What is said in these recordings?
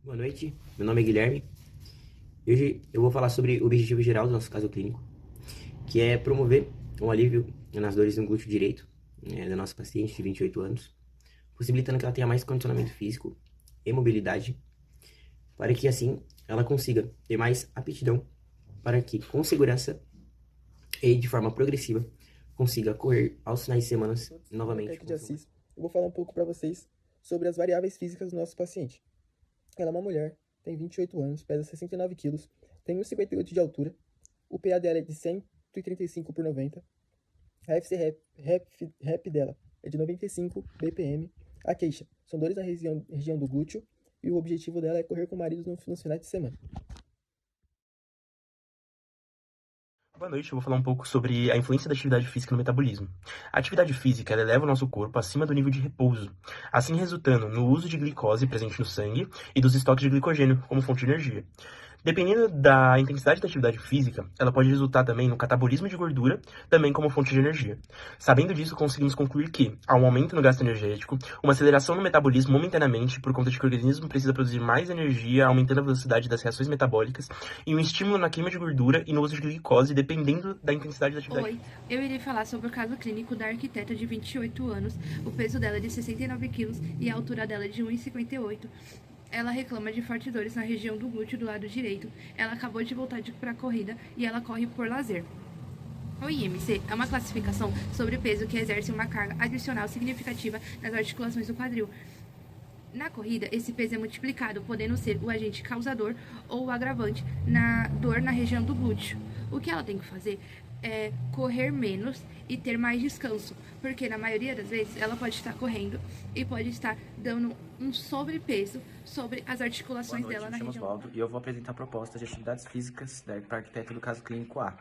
Boa noite, meu nome é Guilherme. Hoje eu vou falar sobre o objetivo geral do nosso caso clínico, que é promover um alívio nas dores no glúteo direito, da nossa paciente de 28 anos, possibilitando que ela tenha mais condicionamento físico e mobilidade, para que assim ela consiga ter mais aptidão para que, com segurança e de forma progressiva, consiga correr aos finais de semana novamente. Albuquerque de Assis, eu vou falar um pouco para vocês sobre as variáveis físicas do nosso paciente. Ela é uma mulher, tem 28 anos, pesa 69 quilos, tem 1,58 de altura, o PA dela é de 135 por 90, a FC rep dela é de 95 BPM, a queixa são dores na região do glúteo e o objetivo dela é correr com o marido nos finais de semana. Boa noite, eu vou falar um pouco sobre a influência da atividade física no metabolismo. A atividade física ela eleva o nosso corpo acima do nível de repouso, assim resultando no uso de glicose presente no sangue e dos estoques de glicogênio como fonte de energia. Dependendo da intensidade da atividade física, ela pode resultar também no catabolismo de gordura, também como fonte de energia. Sabendo disso, conseguimos concluir que há um aumento no gasto energético, uma aceleração no metabolismo momentaneamente, por conta de que o organismo precisa produzir mais energia, aumentando a velocidade das reações metabólicas, e um estímulo na queima de gordura e no uso de glicose, dependendo da intensidade da atividade. Oi, eu irei falar sobre o caso clínico da arquiteta de 28 anos, o peso dela é de 69 quilos e a altura dela é de 1,58. Ela reclama de fortes dores na região do glúteo do lado direito. Ela acabou de voltar para a corrida e ela corre por lazer. O IMC é uma classificação sobre peso que exerce uma carga adicional significativa nas articulações do quadril. Na corrida, esse peso é multiplicado, podendo ser o agente causador ou o agravante na dor na região do glúteo. O que ela tem que fazer é correr menos e ter mais descanso, porque na maioria das vezes ela pode estar correndo e pode estar dando um sobrepeso sobre as articulações Boa noite, dela na eu me chamo região. Oswaldo e eu vou apresentar propostas de atividades físicas para arquiteto do caso clínico A.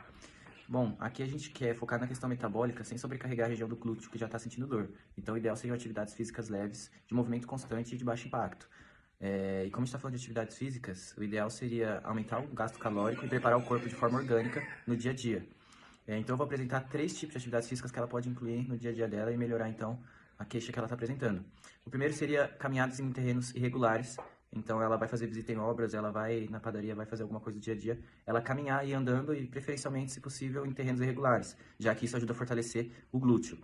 Bom, aqui a gente quer focar na questão metabólica sem sobrecarregar a região do glúteo que já está sentindo dor. Então o ideal seriam atividades físicas leves, de movimento constante e de baixo impacto. E como a gente está falando de atividades físicas, o ideal seria aumentar o gasto calórico e preparar o corpo de forma orgânica no dia a dia. Então eu vou apresentar 3 tipos de atividades físicas que ela pode incluir no dia a dia dela e melhorar então a queixa que ela está apresentando. O primeiro seria caminhadas em terrenos irregulares. Então ela vai fazer visita em obras, ela vai na padaria, vai fazer alguma coisa do dia a dia. Ela caminhar e andando e preferencialmente, se possível, em terrenos irregulares, já que isso ajuda a fortalecer o glúteo.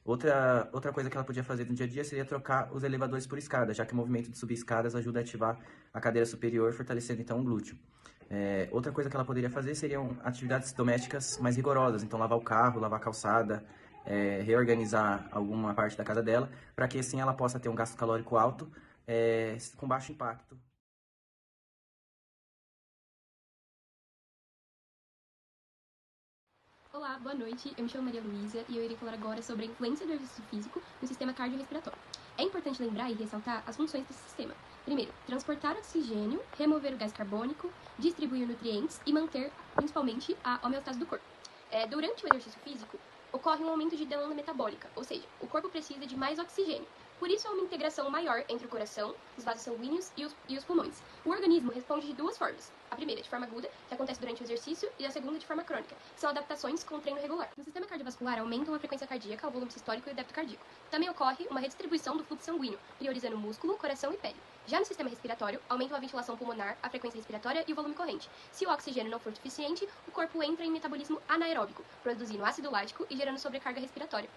Outra coisa que ela podia fazer no dia a dia seria trocar os elevadores por escada, já que o movimento de subir escadas ajuda a ativar a cadeira superior, fortalecendo então o glúteo. Outra coisa que ela poderia fazer seriam atividades domésticas mais rigorosas, então lavar o carro, lavar a calçada, reorganizar alguma parte da casa dela, para que assim ela possa ter um gasto calórico alto, com baixo impacto. Olá, boa noite. Eu me chamo Maria Luísa e eu irei falar agora sobre a influência do exercício físico no sistema cardiorrespiratório. É importante lembrar e ressaltar as funções desse sistema. Primeiro, transportar oxigênio, remover o gás carbônico, distribuir nutrientes e manter, principalmente, a homeostase do corpo. Durante o exercício físico, ocorre um aumento de demanda metabólica, ou seja, o corpo precisa de mais oxigênio. Por isso, há uma integração maior entre o coração, os vasos sanguíneos e os pulmões. O organismo responde de 2 formas. A primeira, de forma aguda, que acontece durante o exercício, e a segunda, de forma crônica, que são adaptações com o treino regular. No sistema cardiovascular, aumentam a frequência cardíaca, o volume sistólico e o débito cardíaco. Também ocorre uma redistribuição do fluxo sanguíneo, priorizando o músculo, coração e pele. Já no sistema respiratório, aumentam a ventilação pulmonar, a frequência respiratória e o volume corrente. Se o oxigênio não for suficiente, o corpo entra em metabolismo anaeróbico, produzindo ácido lático e gerando sobrecarga respiratória.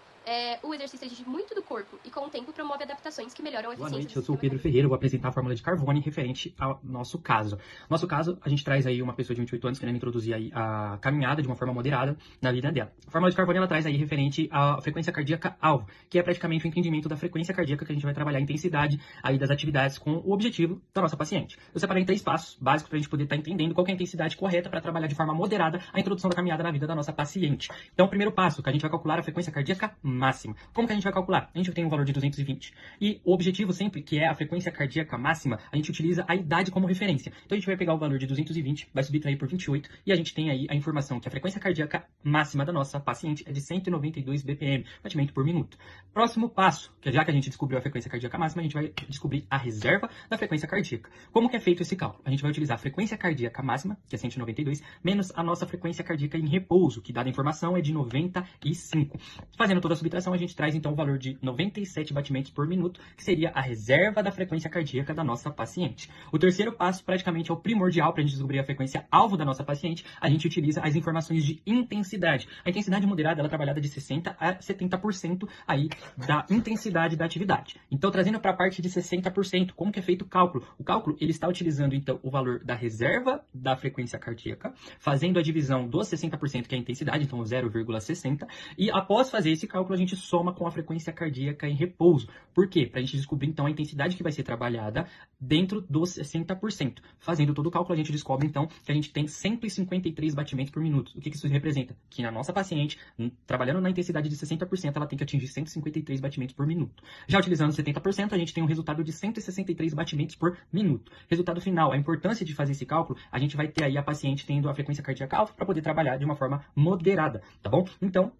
O exercício exige muito do corpo e, com o tempo, promove adaptações que melhoram a eficiência. Boa noite, eu sou o Pedro Ferreira, eu vou apresentar a fórmula de Carvone referente ao nosso caso. No nosso caso, a gente traz aí uma pessoa de 28 anos querendo introduzir aí a caminhada de uma forma moderada na vida dela. A fórmula de Carvone, ela traz aí referente à frequência cardíaca alvo, que é praticamente o entendimento da frequência cardíaca que a gente vai trabalhar a intensidade aí das atividades com o objetivo da nossa paciente. Eu separei em 3 passos básicos para a gente poder estar entendendo qual que é a intensidade correta para trabalhar de forma moderada a introdução da caminhada na vida da nossa paciente. Então, o primeiro passo, que a gente vai calcular a frequência cardíaca máxima. Como que a gente vai calcular? A gente tem um valor de 220. E o objetivo sempre, que é a frequência cardíaca máxima, a gente utiliza a idade como referência. Então a gente vai pegar o valor de 220, vai subtrair por 28, e a gente tem aí a informação que a frequência cardíaca máxima da nossa paciente é de 192 BPM, batimento por minuto. Próximo passo, que já que a gente descobriu a frequência cardíaca máxima, a gente vai descobrir a reserva da frequência cardíaca. Como que é feito esse cálculo? A gente vai utilizar a frequência cardíaca máxima, que é 192, menos a nossa frequência cardíaca em repouso, que dada a informação é de 95. Fazendo toda a subtração, a gente traz então o valor de 97 batimentos por minuto, que seria a reserva da frequência cardíaca da nossa paciente. O terceiro passo, praticamente, é o primordial para a gente descobrir a frequência alvo da nossa paciente. A gente utiliza as informações de intensidade. A intensidade moderada, ela é trabalhada de 60% a 70% aí da intensidade da atividade. Então, trazendo para a parte de 60%, como que é feito o cálculo? O cálculo, ele está utilizando, então, o valor da reserva da frequência cardíaca, fazendo a divisão dos 60%, que é a intensidade, então 0,60, e após fazer esse cálculo, a gente soma com a frequência cardíaca em repouso. Por quê? Para a gente descobrir, então, a intensidade que vai ser trabalhada dentro dos 60%. Fazendo todo o cálculo, a gente descobre, então, que a gente tem 153 batimentos por minuto. O que isso representa? Que na nossa paciente, trabalhando na intensidade de 60%, ela tem que atingir 153 batimentos por minuto. Já utilizando 70%, a gente tem um resultado de 163 batimentos por minuto. Resultado final, a importância de fazer esse cálculo, a gente vai ter aí a paciente tendo a frequência cardíaca alta para poder trabalhar de uma forma moderada, tá bom? Então,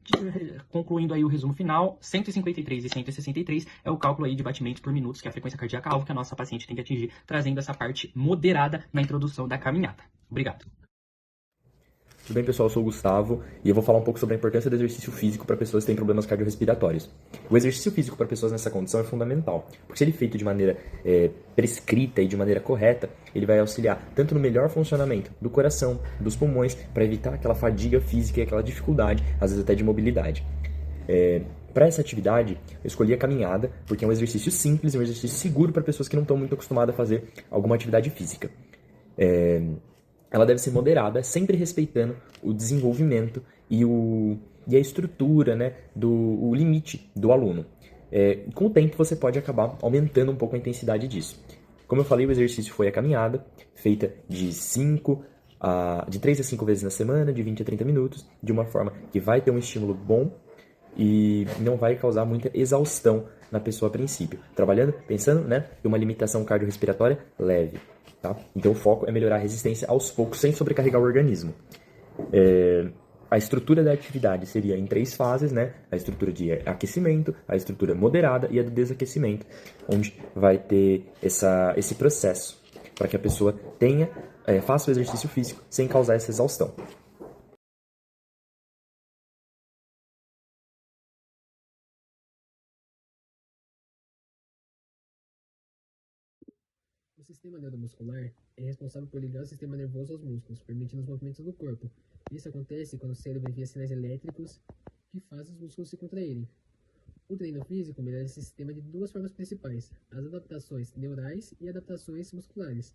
concluindo aí o resumo final, 153 e 163 é o cálculo aí de batimentos por minuto, que é a frequência cardíaca alta que a nossa paciente tem que atingir, trazendo essa parte moderada na introdução da caminhada. Obrigado. Tudo bem, pessoal? Eu sou o Gustavo e eu vou falar um pouco sobre a importância do exercício físico para pessoas que têm problemas cardiorrespiratórios. O exercício físico para pessoas nessa condição é fundamental, porque se ele é feito de maneira prescrita e de maneira correta, ele vai auxiliar tanto no melhor funcionamento do coração, dos pulmões, para evitar aquela fadiga física e aquela dificuldade, às vezes até de mobilidade. Para essa atividade, eu escolhi a caminhada, porque é um exercício simples, um exercício seguro para pessoas que não estão muito acostumadas a fazer alguma atividade física. Ela deve ser moderada, sempre respeitando o desenvolvimento e a estrutura, né, o limite do aluno. Com o tempo, você pode acabar aumentando um pouco a intensidade disso. Como eu falei, o exercício foi a caminhada, feita de 3 a 5 vezes na semana, de 20 a 30 minutos, de uma forma que vai ter um estímulo bom e não vai causar muita exaustão na pessoa a princípio. Pensando, né, em uma limitação cardiorrespiratória leve. Tá? Então o foco é melhorar a resistência aos poucos, sem sobrecarregar o organismo. A estrutura da atividade seria em 3 fases, né? A estrutura de aquecimento, a estrutura moderada e a do desaquecimento, onde vai ter esse processo para que a pessoa faça o exercício físico sem causar essa exaustão. O sistema neuromuscular é responsável por ligar o sistema nervoso aos músculos, permitindo os movimentos do corpo. Isso acontece quando o cérebro envia sinais elétricos que fazem os músculos se contraírem. O treino físico melhora esse sistema de 2 formas principais: as adaptações neurais e adaptações musculares.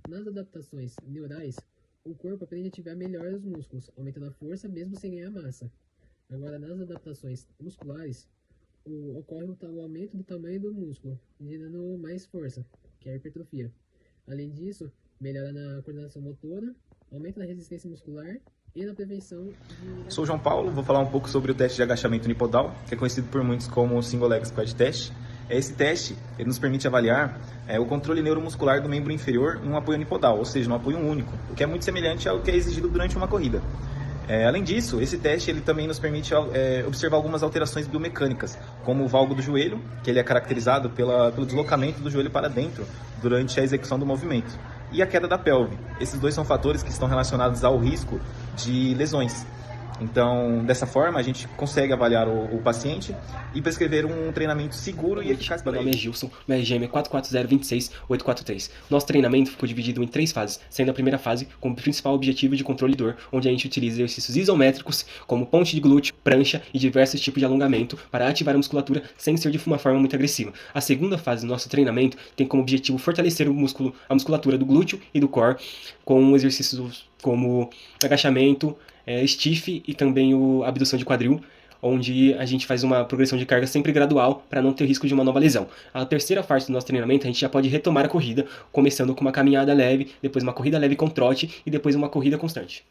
Nas adaptações neurais, o corpo aprende a ativar melhor os músculos, aumentando a força mesmo sem ganhar massa. Agora, nas adaptações musculares, ocorre o aumento do tamanho do músculo, gerando mais força, que é a hipertrofia. Além disso, melhora na coordenação motora, aumenta na resistência muscular e na prevenção de... Sou o João Paulo, vou falar um pouco sobre o teste de agachamento unipodal, que é conhecido por muitos como o Single Leg Squat Test. Esse teste ele nos permite avaliar o controle neuromuscular do membro inferior em um apoio unipodal, ou seja, num apoio único, o que é muito semelhante ao que é exigido durante uma corrida. Além disso, esse teste ele também nos permite observar algumas alterações biomecânicas, como o valgo do joelho, que ele é caracterizado pelo deslocamento do joelho para dentro durante a execução do movimento, e a queda da pelve. Esses 2 são fatores que estão relacionados ao risco de lesões. Então, dessa forma, a gente consegue avaliar o paciente e prescrever um treinamento seguro e eficaz para ele. Meu nome é Gilson, meu RGM é 44026843. Nosso treinamento ficou dividido em 3 fases, sendo a primeira fase com o principal objetivo de controle de dor, onde a gente utiliza exercícios isométricos, como ponte de glúteo, prancha e diversos tipos de alongamento para ativar a musculatura sem ser de uma forma muito agressiva. A segunda fase do nosso treinamento tem como objetivo fortalecer a musculatura do glúteo e do core, com exercícios como agachamento, stiff e também a abdução de quadril, onde a gente faz uma progressão de carga sempre gradual para não ter risco de uma nova lesão. A terceira parte do nosso treinamento, a gente já pode retomar a corrida, começando com uma caminhada leve, depois uma corrida leve com trote e depois uma corrida constante.